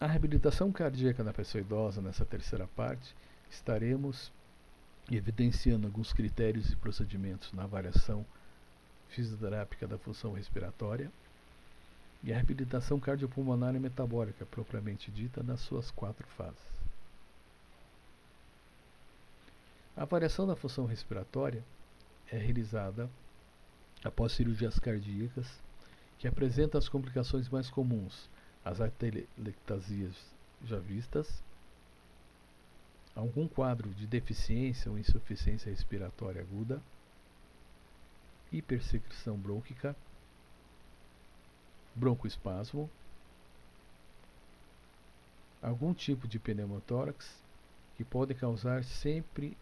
A reabilitação cardíaca na pessoa idosa, nessa terceira parte, estaremos evidenciando alguns critérios e procedimentos na avaliação fisioterápica da função respiratória e a reabilitação cardiopulmonar e metabólica, propriamente dita, nas suas 4 fases. A avaliação da função respiratória é realizada após cirurgias cardíacas que apresentam as complicações mais comuns, as atelectasias já vistas, algum quadro de deficiência ou insuficiência respiratória aguda, hipersecreção brônquica, broncoespasmo, algum tipo de pneumotórax, que pode causar sempre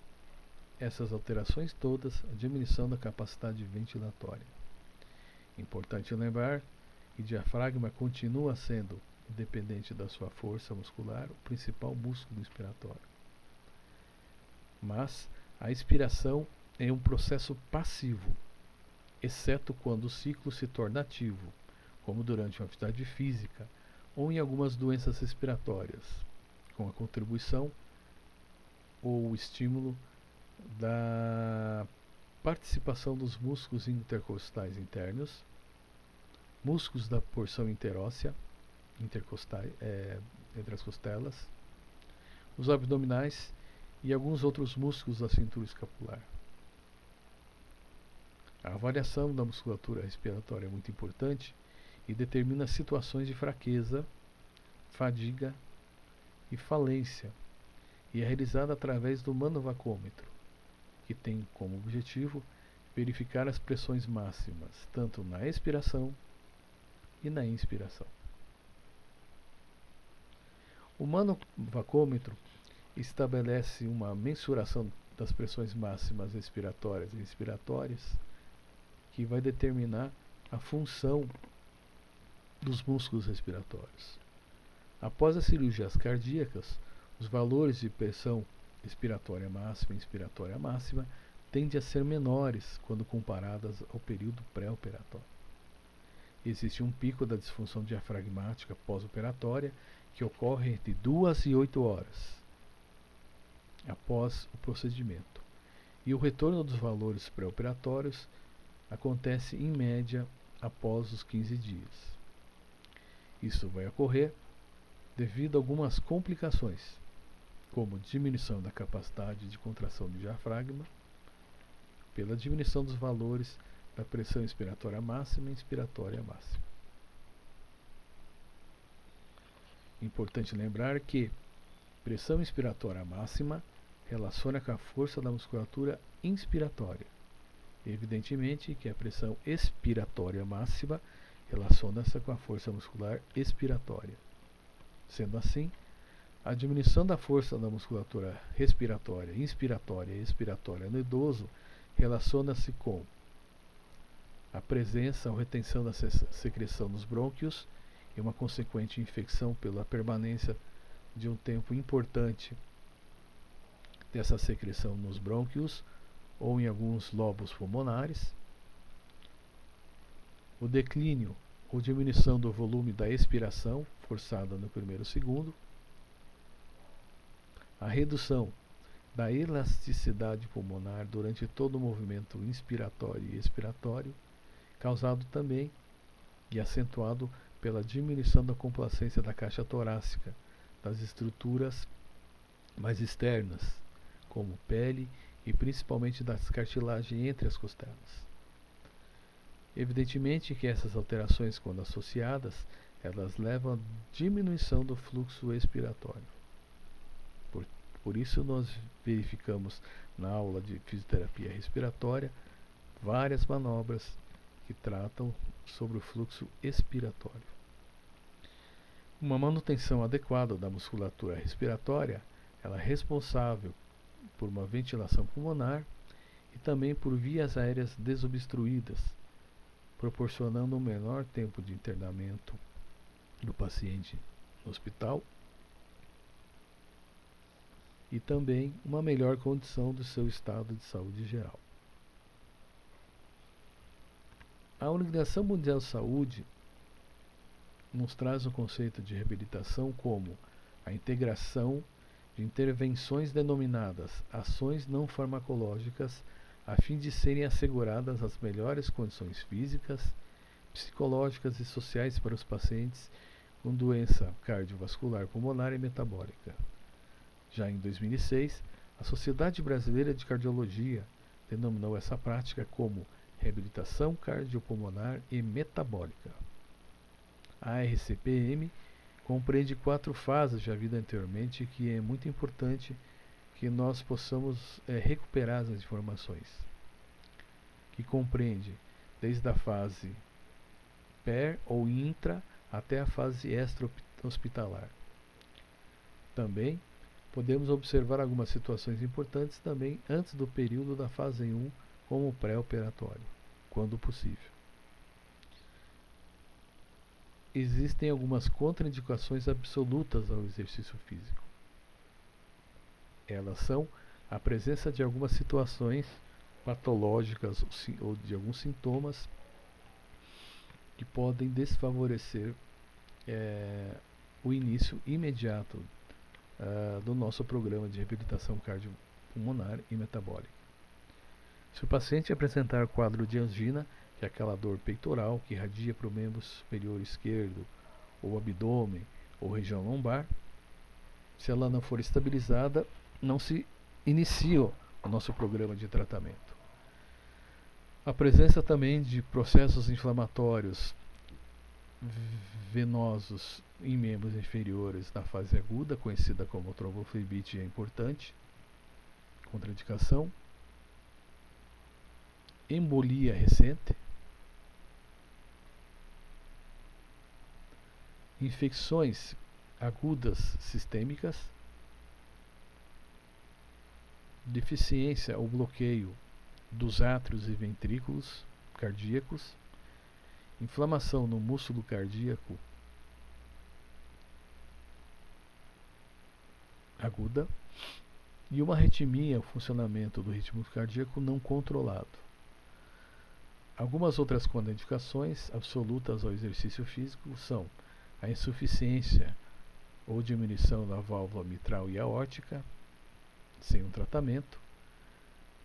essas alterações todas a diminuição da capacidade ventilatória. Importante lembrar que o diafragma continua sendo, independente da sua força muscular, o principal músculo respiratório. Mas a expiração é um processo passivo, exceto quando o ciclo se torna ativo, como durante uma atividade física ou em algumas doenças respiratórias, com a contribuição ou o estímulo da participação dos músculos intercostais internos, músculos da porção interóssea, entre as costelas, os abdominais e alguns outros músculos da cintura escapular. A avaliação da musculatura respiratória é muito importante e determina situações de fraqueza, fadiga e falência, e é realizada através do manovacômetro, que tem como objetivo verificar as pressões máximas, tanto na expiração e na inspiração. O manovacômetro estabelece uma mensuração das pressões máximas expiratórias e inspiratórias, que vai determinar a função dos músculos respiratórios. Após as cirurgias cardíacas, os valores de pressão expiratória máxima e inspiratória máxima tendem a ser menores quando comparadas ao período pré-operatório. Existe um pico da disfunção diafragmática pós-operatória que ocorre entre 2 e 8 horas após o procedimento, e o retorno dos valores pré-operatórios acontece em média após os 15 dias. Isso vai ocorrer devido a algumas complicações, como diminuição da capacidade de contração do diafragma, pela diminuição dos valores da pressão expiratória máxima e inspiratória máxima. Importante lembrar que pressão inspiratória máxima relaciona com a força da musculatura inspiratória. Evidentemente que a pressão expiratória máxima relaciona-se com a força muscular expiratória. Sendo assim, a diminuição da força da musculatura respiratória, inspiratória e expiratória no idoso relaciona-se com a presença ou retenção da secreção nos brônquios e uma consequente infecção pela permanência de um tempo importante dessa secreção nos brônquios ou em alguns lobos pulmonares, o declínio ou diminuição do volume da expiração forçada no primeiro segundo, a redução da elasticidade pulmonar durante todo o movimento inspiratório e expiratório, causado também e acentuado pela diminuição da complacência da caixa torácica, das estruturas mais externas, como pele e principalmente das cartilagens entre as costelas. Evidentemente que essas alterações, quando associadas, elas levam à diminuição do fluxo expiratório. Por isso nós verificamos na aula de fisioterapia respiratória várias manobras que tratam sobre o fluxo expiratório. Uma manutenção adequada da musculatura respiratória, ela é responsável por uma ventilação pulmonar e também por vias aéreas desobstruídas, proporcionando um menor tempo de internamento do paciente no hospital e também uma melhor condição do seu estado de saúde geral. A Organização Mundial de Saúde nos traz o conceito de reabilitação como a integração de intervenções denominadas ações não farmacológicas a fim de serem asseguradas as melhores condições físicas, psicológicas e sociais para os pacientes com doença cardiovascular pulmonar e metabólica. Já em 2006, a Sociedade Brasileira de Cardiologia denominou essa prática como reabilitação cardiopulmonar e metabólica. A RCPM compreende 4 fases, já visto anteriormente, que é muito importante que nós possamos recuperar as informações, que compreende desde a fase per ou intra até a fase extra-hospitalar. Também podemos observar algumas situações importantes também antes do período da fase 1, como pré-operatório, quando possível. Existem algumas contraindicações absolutas ao exercício físico. Elas são a presença de algumas situações patológicas ou de alguns sintomas que podem desfavorecer o início imediato do nosso programa de reabilitação cardiopulmonar e metabólica. Se o paciente apresentar quadro de angina, que é aquela dor peitoral que irradia para o membro superior esquerdo, ou abdômen, ou região lombar, se ela não for estabilizada, não se inicia o nosso programa de tratamento. A presença também de processos inflamatórios venosos em membros inferiores na fase aguda, conhecida como tromboflebite, é importante. Contraindicação. Embolia recente. Infecções agudas sistêmicas. Deficiência ou bloqueio dos átrios e ventrículos cardíacos. Inflamação no músculo cardíaco aguda e uma arritmia, o funcionamento do ritmo cardíaco não controlado. Algumas outras contraindicações absolutas ao exercício físico são a insuficiência ou diminuição da válvula mitral e aórtica sem um tratamento,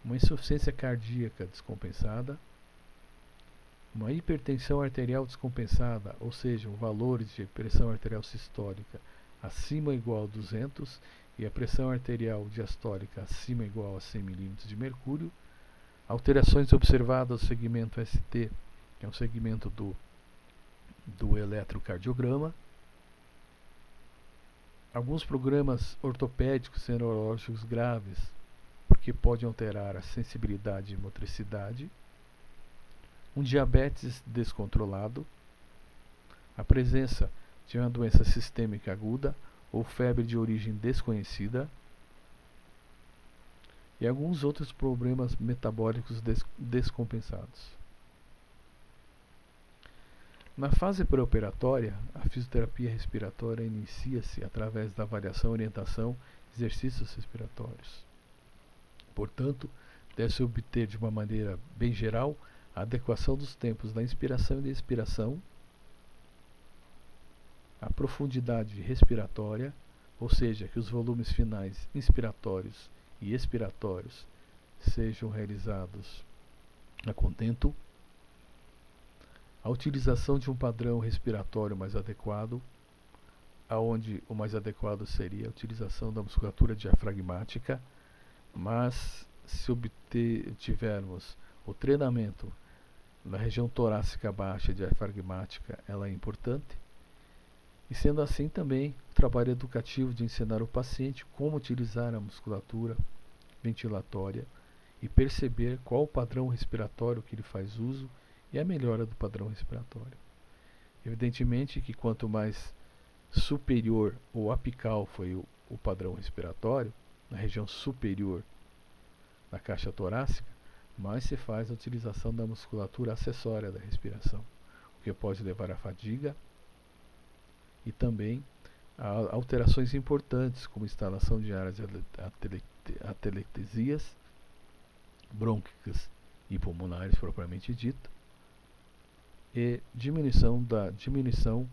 uma insuficiência cardíaca descompensada, uma hipertensão arterial descompensada, ou seja, valores de pressão arterial sistólica acima ou igual a 200 e a pressão arterial diastólica acima ou igual a 100 mm de mercúrio, alterações observadas no segmento ST, que é um segmento do eletrocardiograma, alguns problemas ortopédicos e neurológicos graves, porque podem alterar a sensibilidade e motricidade, um diabetes descontrolado, a presença de uma doença sistêmica aguda ou febre de origem desconhecida e alguns outros problemas metabólicos descompensados. Na fase pré-operatória, a fisioterapia respiratória inicia-se através da avaliação, orientação e exercícios respiratórios. Portanto, deve-se obter de uma maneira bem geral a adequação dos tempos da inspiração e da expiração, a profundidade respiratória, ou seja, que os volumes finais inspiratórios e expiratórios sejam realizados a contento, a utilização de um padrão respiratório mais adequado, aonde o mais adequado seria a utilização da musculatura diafragmática, mas se tivermos o treinamento na região torácica baixa diafragmática, ela é importante. E sendo assim também o trabalho educativo de ensinar o paciente como utilizar a musculatura ventilatória e perceber qual o padrão respiratório que ele faz uso e a melhora do padrão respiratório. Evidentemente que quanto mais superior ou apical foi o padrão respiratório, na região superior da caixa torácica, mais se faz a utilização da musculatura acessória da respiração, o que pode levar à fadiga e também a alterações importantes, como instalação de áreas de atelectesias brônquicas e pulmonares propriamente dito, e diminuição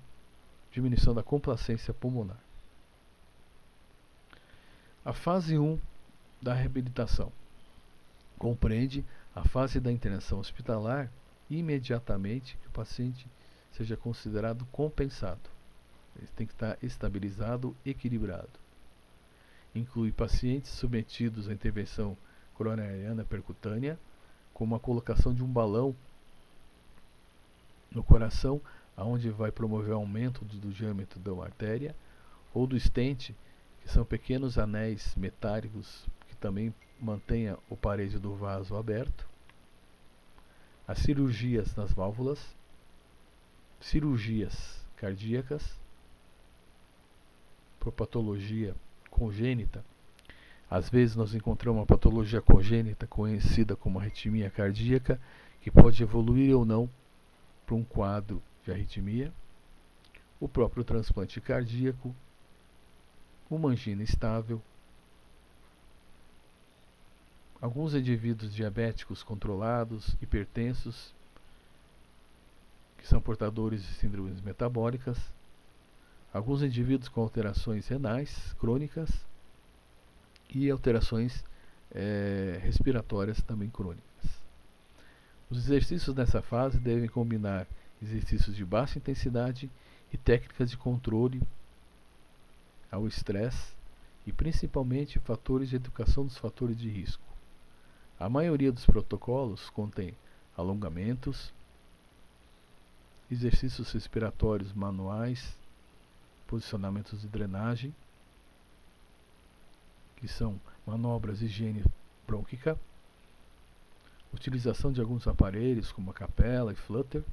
diminuição da complacência pulmonar. A fase 1 da reabilitação compreende a fase da internação hospitalar imediatamente que o paciente seja considerado compensado. Ele tem que estar estabilizado, equilibrado. Inclui pacientes submetidos à intervenção coronariana percutânea, como a colocação de um balão no coração, aonde vai promover o aumento do diâmetro da artéria, ou do stent, que são pequenos anéis metálicos que também mantêm o parede do vaso aberto. As cirurgias nas válvulas, cirurgias cardíacas, por patologia congênita. Às vezes nós encontramos uma patologia congênita conhecida como arritmia cardíaca, que pode evoluir ou não para um quadro de arritmia. O próprio transplante cardíaco, uma angina estável. Alguns indivíduos diabéticos controlados, hipertensos, que são portadores de síndromes metabólicas. Alguns indivíduos com alterações renais crônicas e alterações respiratórias também crônicas. Os exercícios nessa fase devem combinar exercícios de baixa intensidade e técnicas de controle ao estresse e principalmente fatores de educação dos fatores de risco. A maioria dos protocolos contém alongamentos, exercícios respiratórios manuais, posicionamentos de drenagem, que são manobras de higiene brônquica, utilização de alguns aparelhos como a capela e flutter.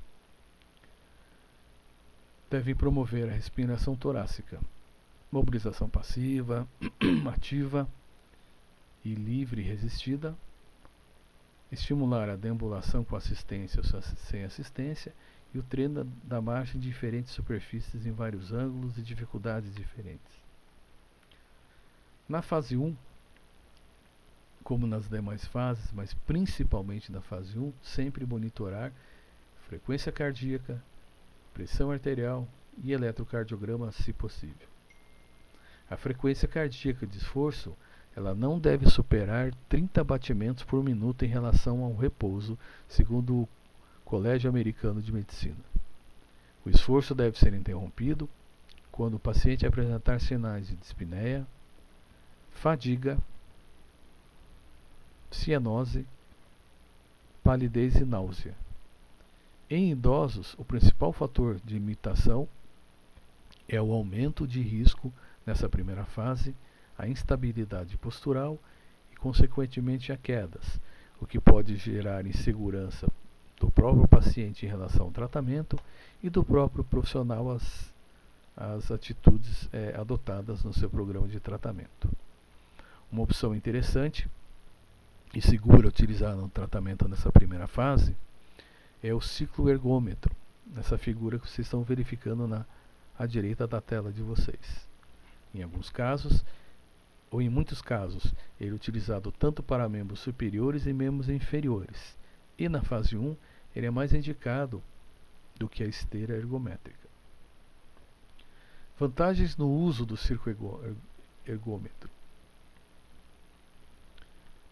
Devem promover a respiração torácica, mobilização passiva, ativa e livre e resistida, estimular a deambulação com assistência ou sem assistência e o treino da marcha em diferentes superfícies em vários ângulos e dificuldades diferentes. Na fase 1, como nas demais fases, mas principalmente na fase 1, sempre monitorar frequência cardíaca, pressão arterial e eletrocardiograma, se possível. A frequência cardíaca de esforço ela não deve superar 30 batimentos por minuto em relação ao repouso, segundo o Colégio Americano de Medicina. O esforço deve ser interrompido quando o paciente apresentar sinais de dispneia, fadiga, cianose, palidez e náusea. Em idosos, o principal fator de limitação é o aumento de risco nessa primeira fase, a instabilidade postural e, consequentemente, a quedas, o que pode gerar insegurança do próprio paciente em relação ao tratamento e do próprio profissional às atitudes adotadas no seu programa de tratamento. Uma opção interessante e segura utilizada no tratamento nessa primeira fase é o cicloergômetro, nessa figura que vocês estão verificando à direita da tela de vocês. Em alguns casos, ou em muitos casos, ele é utilizado tanto para membros superiores e membros inferiores. E na fase 1, ele é mais indicado do que a esteira ergométrica. Vantagens no uso do cicloergômetro.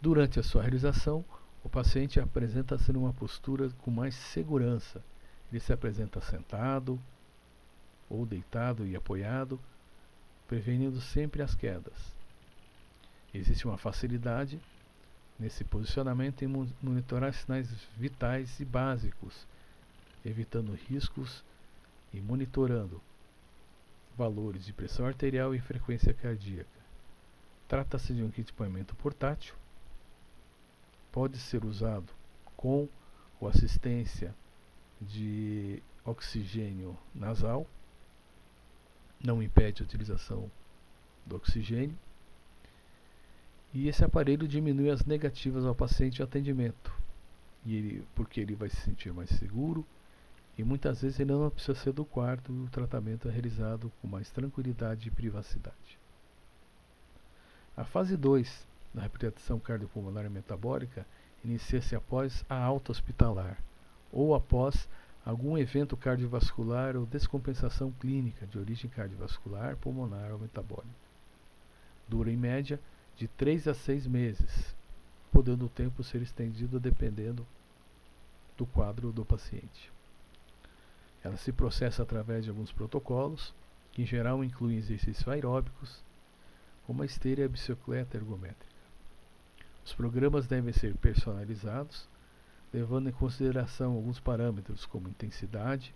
Durante a sua realização, o paciente apresenta-se numa postura com mais segurança. Ele se apresenta sentado, ou deitado e apoiado, prevenindo sempre as quedas. Existe uma facilidade nesse posicionamento em monitorar sinais vitais e básicos, evitando riscos e monitorando valores de pressão arterial e frequência cardíaca. Trata-se de um equipamento portátil, pode ser usado com ou assistência de oxigênio nasal, não impede a utilização do oxigênio, e esse aparelho diminui as negativas ao paciente de atendimento, porque ele vai se sentir mais seguro e muitas vezes ele não precisa ser do quarto e o tratamento é realizado com mais tranquilidade e privacidade. A fase 2 da reabilitação cardiopulmonar e metabólica inicia-se após a alta hospitalar ou após algum evento cardiovascular ou descompensação clínica de origem cardiovascular, pulmonar ou metabólica. Dura em média de 3 a 6 meses, podendo o tempo ser estendido dependendo do quadro do paciente. Ela se processa através de alguns protocolos, que em geral incluem exercícios aeróbicos, como a esteira e a bicicleta ergométrica. Os programas devem ser personalizados, levando em consideração alguns parâmetros como intensidade,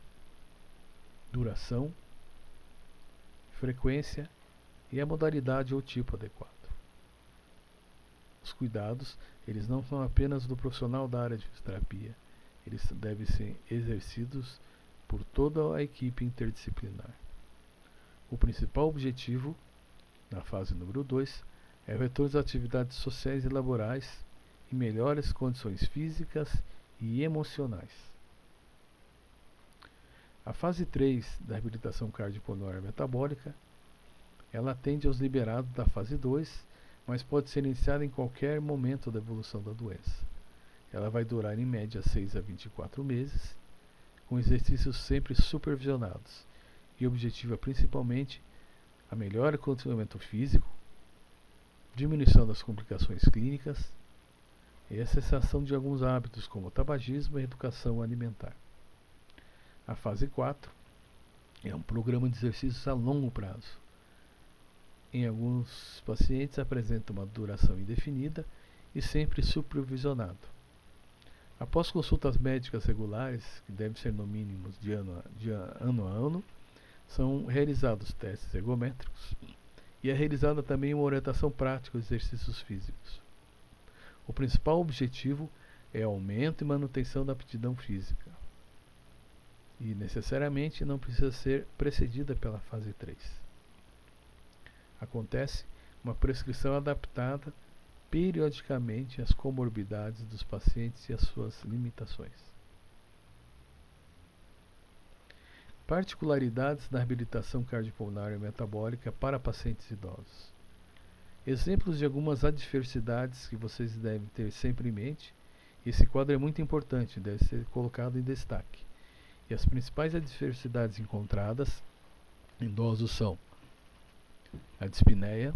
duração, frequência e a modalidade ou tipo adequado. Os cuidados, eles não são apenas do profissional da área de fisioterapia, eles devem ser exercidos por toda a equipe interdisciplinar. O principal objetivo, na fase número 2, é o retorno às atividades sociais e laborais e melhores condições físicas e emocionais. A fase 3 da reabilitação cardiopulmonar metabólica, ela atende aos liberados da fase 2, mas pode ser iniciada em qualquer momento da evolução da doença. Ela vai durar em média 6 a 24 meses, com exercícios sempre supervisionados, e objetiva principalmente a melhora do condicionamento físico, diminuição das complicações clínicas e a cessação de alguns hábitos como tabagismo e reeducação alimentar. A fase 4 é um programa de exercícios a longo prazo. Em alguns pacientes apresenta uma duração indefinida e sempre supervisionado. Após consultas médicas regulares, que devem ser no mínimo de ano a ano, são realizados testes ergométricos e é realizada também uma orientação prática aos exercícios físicos. O principal objetivo é aumento e manutenção da aptidão física e necessariamente não precisa ser precedida pela fase 3. Acontece uma prescrição adaptada periodicamente às comorbidades dos pacientes e às suas limitações. Particularidades da reabilitação cardiopulmonar e metabólica para pacientes idosos. Exemplos de algumas adversidades que vocês devem ter sempre em mente. Esse quadro é muito importante, deve ser colocado em destaque. E as principais adversidades encontradas em idosos são a dispneia,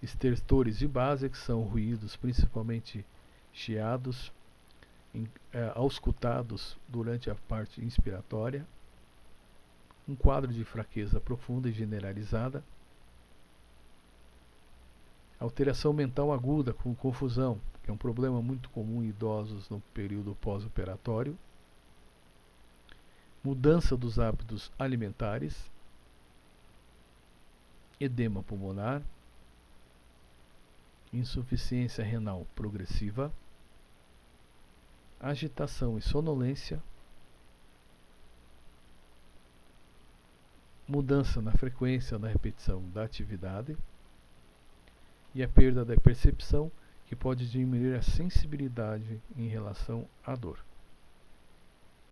estertores de base, que são ruídos principalmente chiados, auscultados durante a parte inspiratória, um quadro de fraqueza profunda e generalizada, alteração mental aguda com confusão, que é um problema muito comum em idosos no período pós-operatório, mudança dos hábitos alimentares, edema pulmonar, insuficiência renal progressiva, agitação e sonolência, mudança na frequência da repetição da atividade e a perda da percepção, que pode diminuir a sensibilidade em relação à dor.